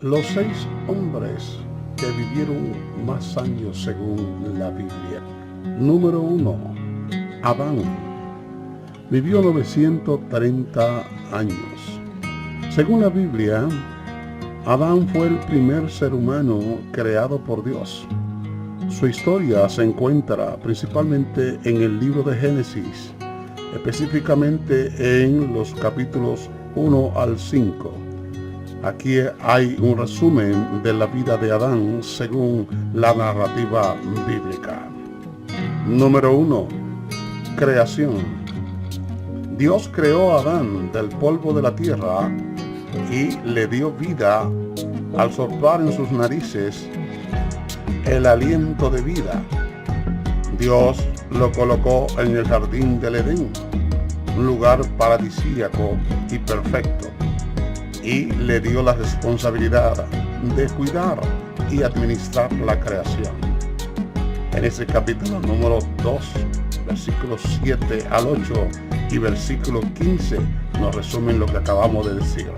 Los 6 hombres que vivieron más años según la Biblia. Número 1. Adán. Vivió 930 años. Según la Biblia, Adán fue el primer ser humano creado por Dios. Su historia se encuentra principalmente en el libro de Génesis, específicamente en los capítulos 1 al 5. Aquí hay un resumen de la vida de Adán según la narrativa bíblica. Número 1. Creación. Dios creó a Adán del polvo de la tierra y le dio vida al soplar en sus narices el aliento de vida. Dios lo colocó en el jardín del Edén, un lugar paradisíaco y perfecto, y le dio la responsabilidad de cuidar y administrar la creación. En ese capítulo número 2, versículos 7 al 8 y versículo 15 nos resumen lo que acabamos de decir.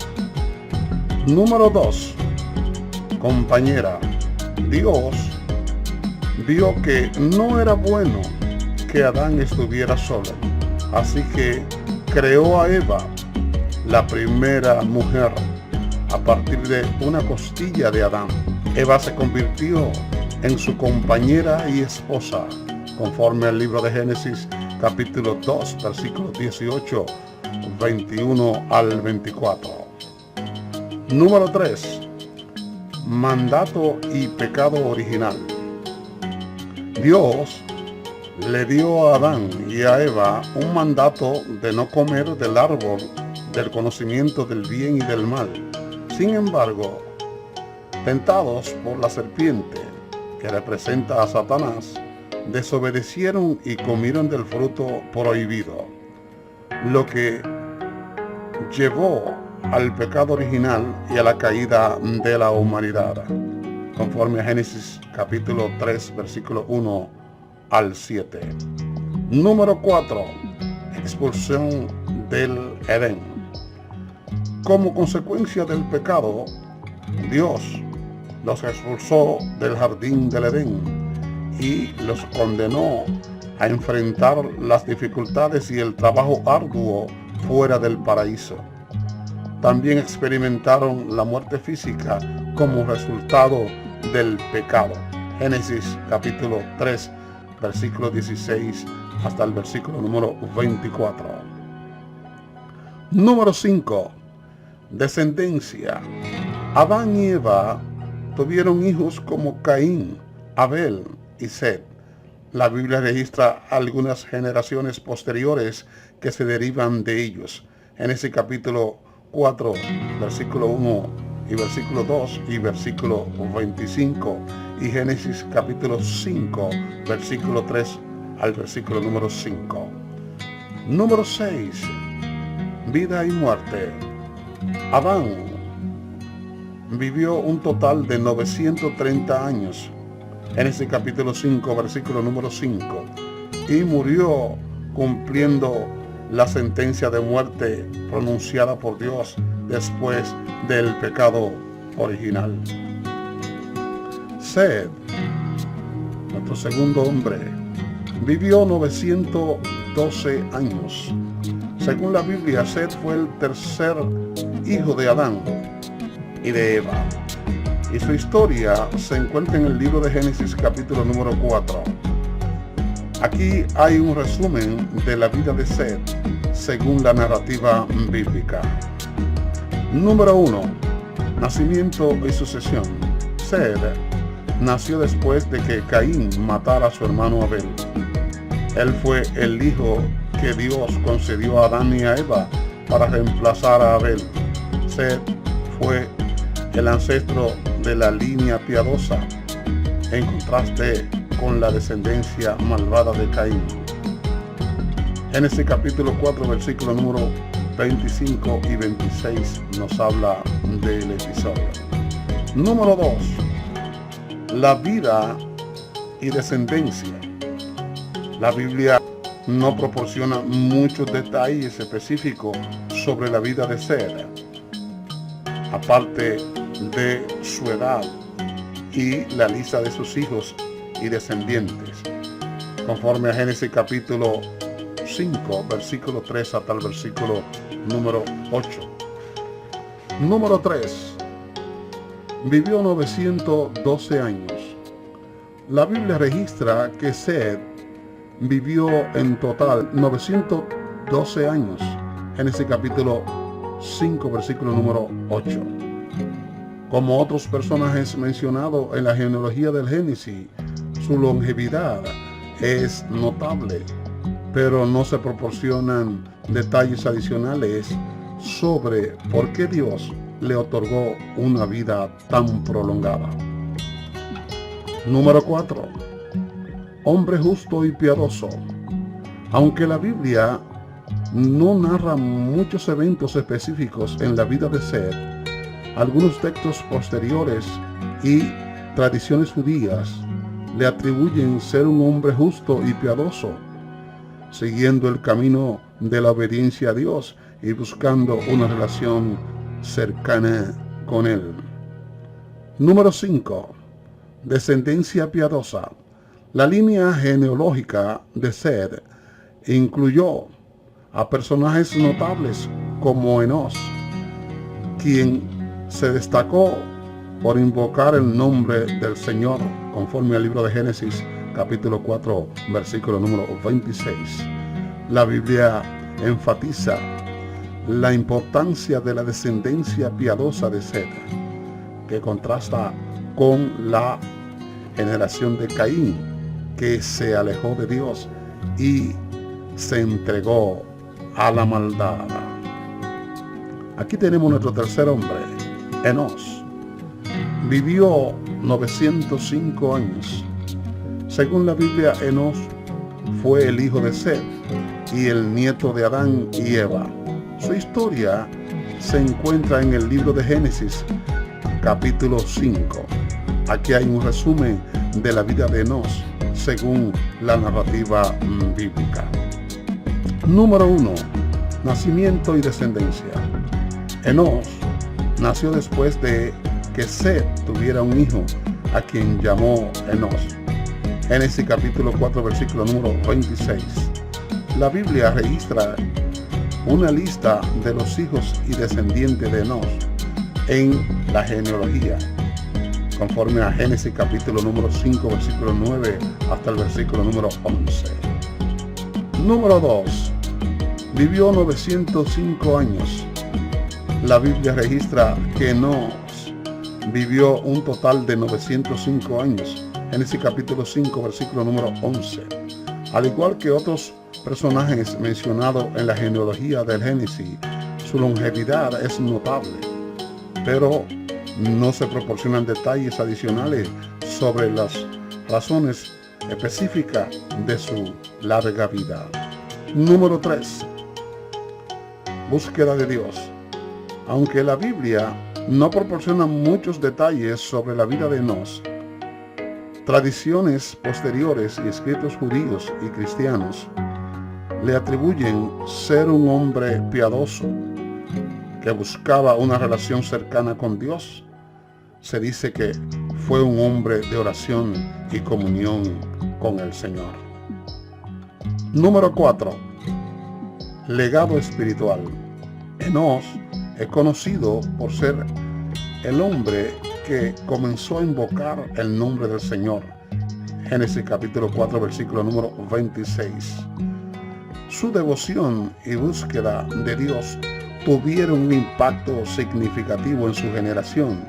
Número 2. Compañera. Dios vio que no era bueno que Adán estuviera solo, así que creó a Eva, la primera mujer, a partir de una costilla de Adán. Eva se convirtió en su compañera y esposa, conforme al libro de Génesis, capítulo 2, versículos 18, 21 al 24. Número 3. Mandato y pecado original. Dios le dio a Adán y a Eva un mandato de no comer del árbol del conocimiento del bien y del mal. Sin embargo, tentados por la serpiente, que representa a Satanás, desobedecieron y comieron del fruto prohibido, lo que llevó al pecado original y a la caída de la humanidad, conforme a Génesis capítulo 3, versículo 1 al 7. Número 4. Expulsión del Edén. Como consecuencia del pecado, Dios los expulsó del jardín del Edén y los condenó a enfrentar las dificultades y el trabajo arduo fuera del paraíso. También experimentaron la muerte física como resultado del pecado. Génesis capítulo 3, versículo 16 hasta el versículo número 24. Número 5. Descendencia. Adán y Eva tuvieron hijos como Caín, Abel y Set. La Biblia registra algunas generaciones posteriores que se derivan de ellos. En ese capítulo 4, versículo 1 y versículo 2 y versículo 25, y Génesis capítulo 5, versículo 3 al versículo número 5. Número 6. Vida y muerte. Adán vivió un total de 930 años, en ese capítulo 5, versículo número 5, y murió cumpliendo la sentencia de muerte pronunciada por Dios después del pecado original. Sed, nuestro segundo hombre, vivió 912 años. Según la Biblia, Sed fue el tercer hijo de Adán y de Eva, y su historia se encuentra en el libro de Génesis capítulo número 4. Aquí hay un resumen de la vida de Sed según la narrativa bíblica. Número 1. Nacimiento y sucesión. Sed nació después de que Caín matara a su hermano Abel. Él fue el hijo que Dios concedió a Adán y a Eva para reemplazar a Abel. Sed fue el ancestro de la línea piadosa, en contraste con la descendencia malvada de Caín. Génesis capítulo 4, versículo número 25 y 26 nos habla del episodio. Número 2. La vida y descendencia. La Biblia no proporciona muchos detalles específicos sobre la vida de Sed, aparte de su edad y la lista de sus hijos y descendientes, conforme a Génesis capítulo 5, versículo 3 hasta el versículo número 8. Número 3. Vivió 912 años. La Biblia registra que Seth vivió en total 912 años. Génesis capítulo 5, versículo número 8. Como otros personajes mencionados en la genealogía del Génesis, su longevidad es notable, pero no se proporcionan detalles adicionales sobre por qué Dios le otorgó una vida tan prolongada. Número 4. Hombre justo y piadoso. Aunque la Biblia no narra muchos eventos específicos en la vida de Seth, algunos textos posteriores y tradiciones judías le atribuyen ser un hombre justo y piadoso, siguiendo el camino de la obediencia a Dios y buscando una relación cercana con Él. Número 5. Descendencia piadosa. La línea genealógica de Seth incluyó a personajes notables como Enos, quien se destacó por invocar el nombre del Señor, conforme al libro de Génesis, capítulo 4, versículo número 26. La Biblia enfatiza la importancia de la descendencia piadosa de Seth, que contrasta con la generación de Caín, que se alejó de Dios y se entregó a la maldad. Aquí tenemos nuestro tercer hombre, Enos. Vivió 905 años. Según la Biblia, Enos fue el hijo de Seth y el nieto de Adán y Eva. Su historia se encuentra en el libro de Génesis, capítulo 5. Aquí hay un resumen de la vida de Enos, según la narrativa bíblica. Número 1. Nacimiento y descendencia. Enos nació después de que Seth tuviera un hijo, a quien llamó Enos. Génesis capítulo 4, versículo número 26. La Biblia registra una lista de los hijos y descendientes de Enos en la genealogía, conforme a Génesis capítulo número 5, versículo 9 hasta el versículo número 11. Número 2. Vivió 905 años. La Biblia registra que Enos vivió un total de 905 años. Génesis capítulo 5, versículo número 11. Al igual que otros personajes mencionados en la genealogía del Génesis, su longevidad es notable, pero no se proporcionan detalles adicionales sobre las razones específicas de su larga vida. Número 3. Búsqueda de Dios. Aunque la Biblia no proporciona muchos detalles sobre la vida de Enos, tradiciones posteriores y escritos judíos y cristianos le atribuyen ser un hombre piadoso que buscaba una relación cercana con Dios. Se dice que fue un hombre de oración y comunión con el Señor. Número 4. Legado espiritual. Enos es conocido por ser el hombre que comenzó a invocar el nombre del Señor. Génesis capítulo 4, versículo número 26. Su devoción y búsqueda de Dios tuvieron un impacto significativo en su generación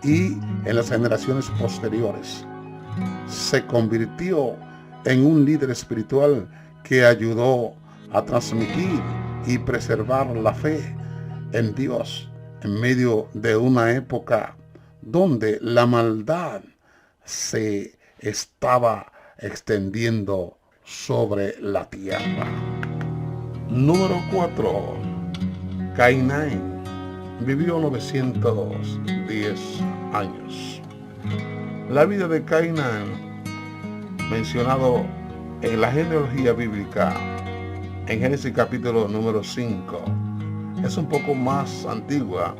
y en las generaciones posteriores. Se convirtió en un líder espiritual que ayudó a transmitir y preservar la fe en Dios en medio de una época donde la maldad se estaba extendiendo sobre la tierra. Número 4. Cainán vivió 910 años. La vida de Cainán, mencionado en la genealogía bíblica en Génesis capítulo número 5, es un poco más antigua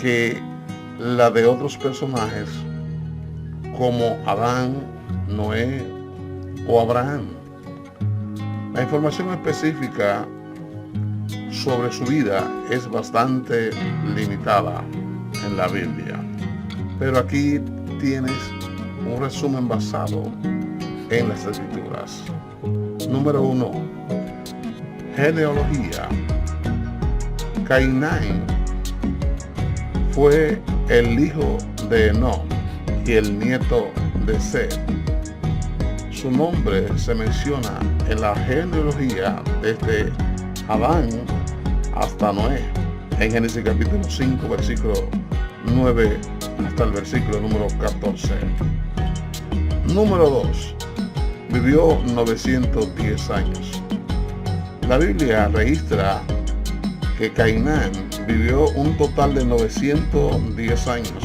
que la de otros personajes como Adán, Noé o Abraham. La información específica sobre su vida es bastante limitada en la Biblia, pero aquí tienes un resumen basado en las Escrituras. Número 1. Genealogía. Cainán fue el hijo de Enoc y el nieto de Set. Su nombre se menciona en la genealogía desde Adán hasta Noé, en Génesis capítulo 5, versículo 9 hasta el versículo número 14. Número 2. Vivió 910 años. La Biblia registra que Cainán vivió un total de 910 años,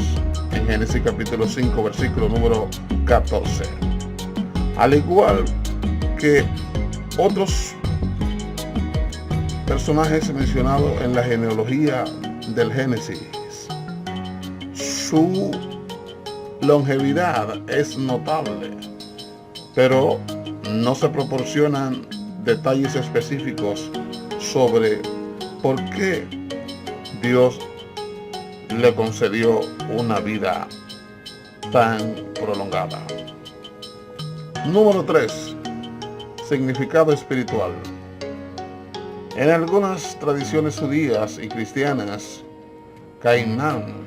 en Génesis capítulo 5, versículo número 14. Al igual que otros personajes mencionados en la genealogía del Génesis, su longevidad es notable, pero no se proporcionan detalles específicos sobre por qué Dios le concedió una vida tan prolongada. Número 3. Significado espiritual. En algunas tradiciones judías y cristianas, Cainán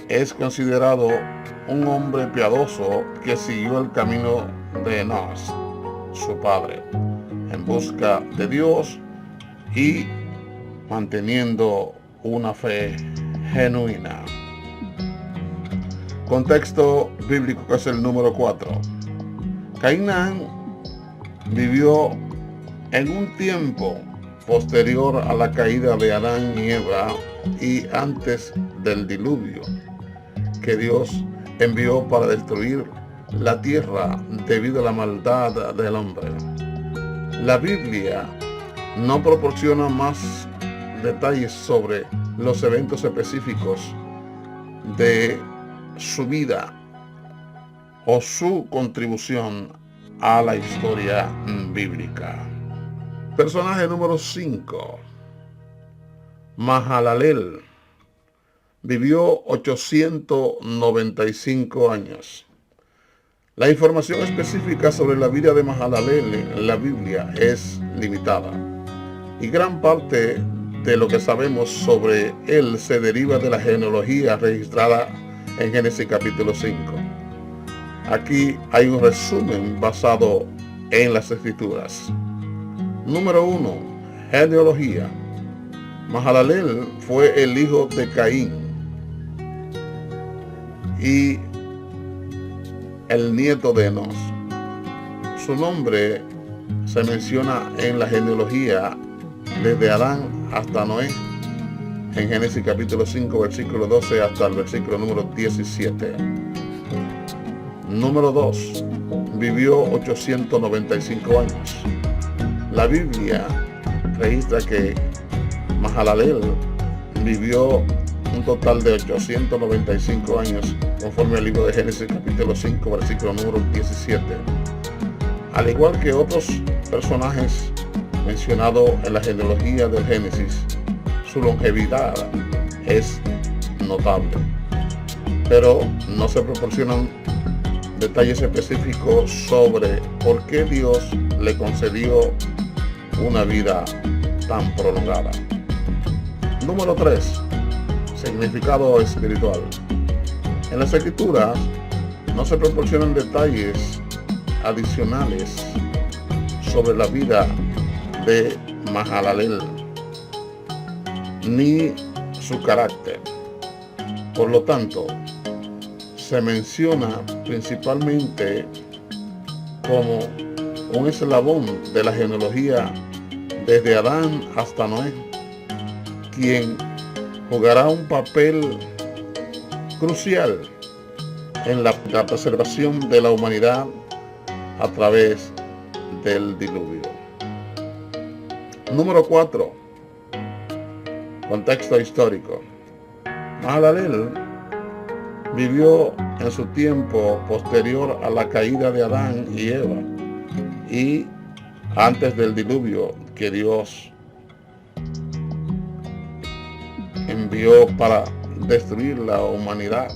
es considerado un hombre piadoso que siguió el camino de Enoc, su padre, en busca de Dios y manteniendo una fe genuina. Contexto bíblico, que es el número 4. Cainán vivió en un tiempo posterior a la caída de Adán y Eva y antes del diluvio que Dios envió para destruir la tierra debido a la maldad del hombre. La Biblia no proporciona más detalles sobre los eventos específicos de su vida o su contribución a la historia bíblica. Personaje número 5. Mahalalel vivió 895 años. La información específica sobre la vida de Mahalalel en la Biblia es limitada, y gran parte de lo que sabemos sobre él se deriva de la genealogía registrada en Génesis capítulo 5. Aquí hay un resumen basado en las Escrituras. Número 1. Genealogía. Mahalalel fue el hijo de Caín y el nieto de Enoc. Su nombre se menciona en la genealogía desde Adán hasta Noé, en Génesis capítulo 5, versículo 12 hasta el versículo número 17. Número 2. Vivió 895 años. La Biblia registra que Mahalalel vivió un total de 895 años, conforme al libro de Génesis capítulo 5, versículo número 17. Al igual que otros personajes mencionados en la genealogía del Génesis, su longevidad es notable, pero no se proporcionan detalles específicos sobre por qué Dios le concedió una vida tan prolongada. Número 3. Significado espiritual. En las Escrituras no se proporcionan detalles adicionales sobre la vida de Mahalalel ni su carácter. Por lo tanto, se menciona principalmente como un eslabón de la genealogía desde Adán hasta Noé, quien jugará un papel crucial en la preservación de la humanidad a través del diluvio. Número 4. Contexto histórico. Mahalalel vivió en su tiempo posterior a la caída de Adán y Eva y antes del diluvio que Dios envió para destruir la humanidad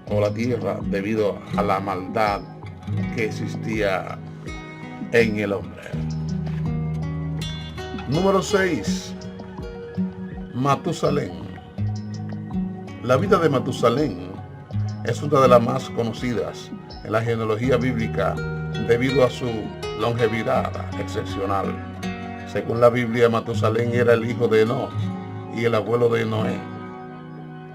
o la tierra debido a la maldad que existía en el hombre. Número 6. Matusalén. La vida de Matusalén es una de las más conocidas en la genealogía bíblica debido a su longevidad excepcional. Según la Biblia, Matusalén era el hijo de Enoc y el abuelo de Noé.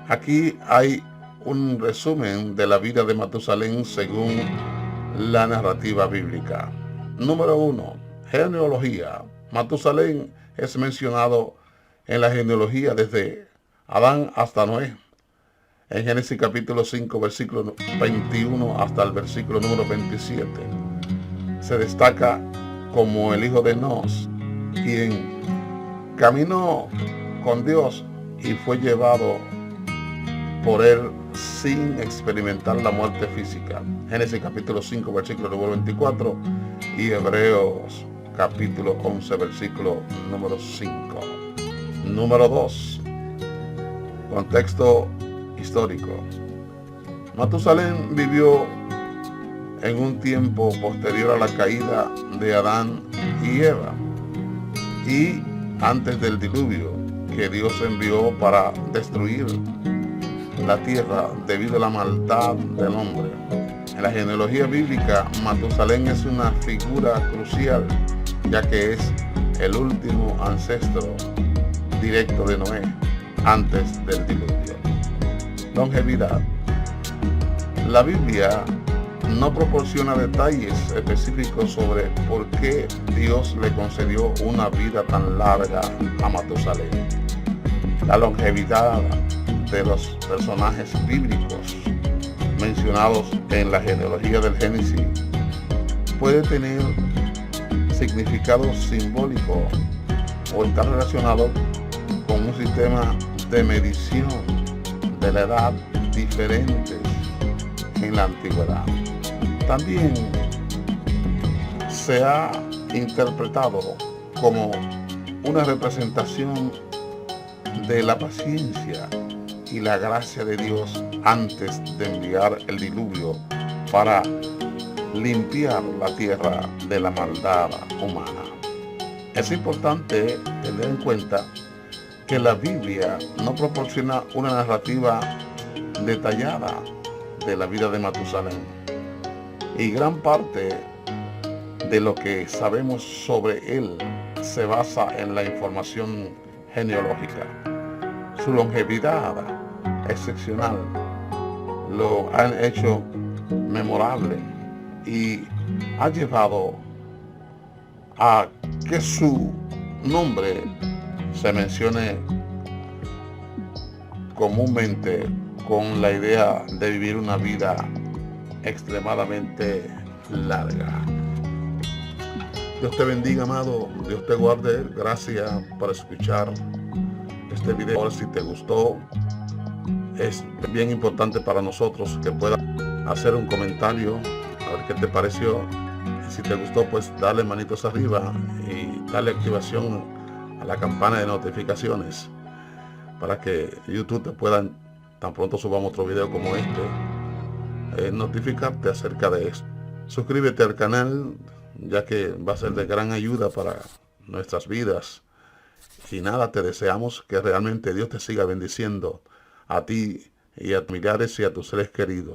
Aquí hay un resumen de la vida de Matusalén según la narrativa bíblica. Número 1. Genealogía. Matusalén es mencionado en la genealogía desde Adán hasta Noé. En Génesis capítulo 5, versículo 21 hasta el versículo número 27. Se destaca como el hijo de Enos, quien caminó con Dios y fue llevado por él sin experimentar la muerte física. Génesis capítulo 5, versículo número 24 y Hebreos capítulo 11, versículo número 5. Número 2. Contexto histórico. Matusalén vivió en un tiempo posterior a la caída de Adán y Eva y antes del diluvio que Dios envió para destruir la tierra debido a la maldad del hombre. En la genealogía bíblica, Matusalén es una figura crucial, ya que es el último ancestro directo de Noé antes del diluvio. Longevidad. La Biblia no proporciona detalles específicos sobre por qué Dios le concedió una vida tan larga a Matusalén. La longevidad de los personajes bíblicos mencionados en la genealogía del Génesis puede tener significado simbólico o estar relacionado con un sistema de medición de la edad diferentes en la antigüedad. También se ha interpretado como una representación de la paciencia y la gracia de Dios antes de enviar el diluvio para limpiar la tierra de la maldad humana. Es importante tener en cuenta que la Biblia no proporciona una narrativa detallada de la vida de Matusalén y gran parte de lo que sabemos sobre él se basa en la información genealógica. Su longevidad excepcional lo han hecho memorable y ha llevado a que su nombre se mencione comúnmente con la idea de vivir una vida extremadamente larga. Dios te bendiga, amado. Dios te guarde. Gracias por escuchar este video. Ahora, si te gustó, es bien importante para nosotros que puedas hacer un comentario a ver qué te pareció. Y si te gustó, pues dale manitos arriba y dale activación a la campana de notificaciones para que YouTube te pueda, tan pronto subamos otro video como este, notificarte acerca de esto. Suscríbete al canal, ya que va a ser de gran ayuda para nuestras vidas. Y nada, te deseamos que realmente Dios te siga bendiciendo a ti y a tus familiares y a tus seres queridos.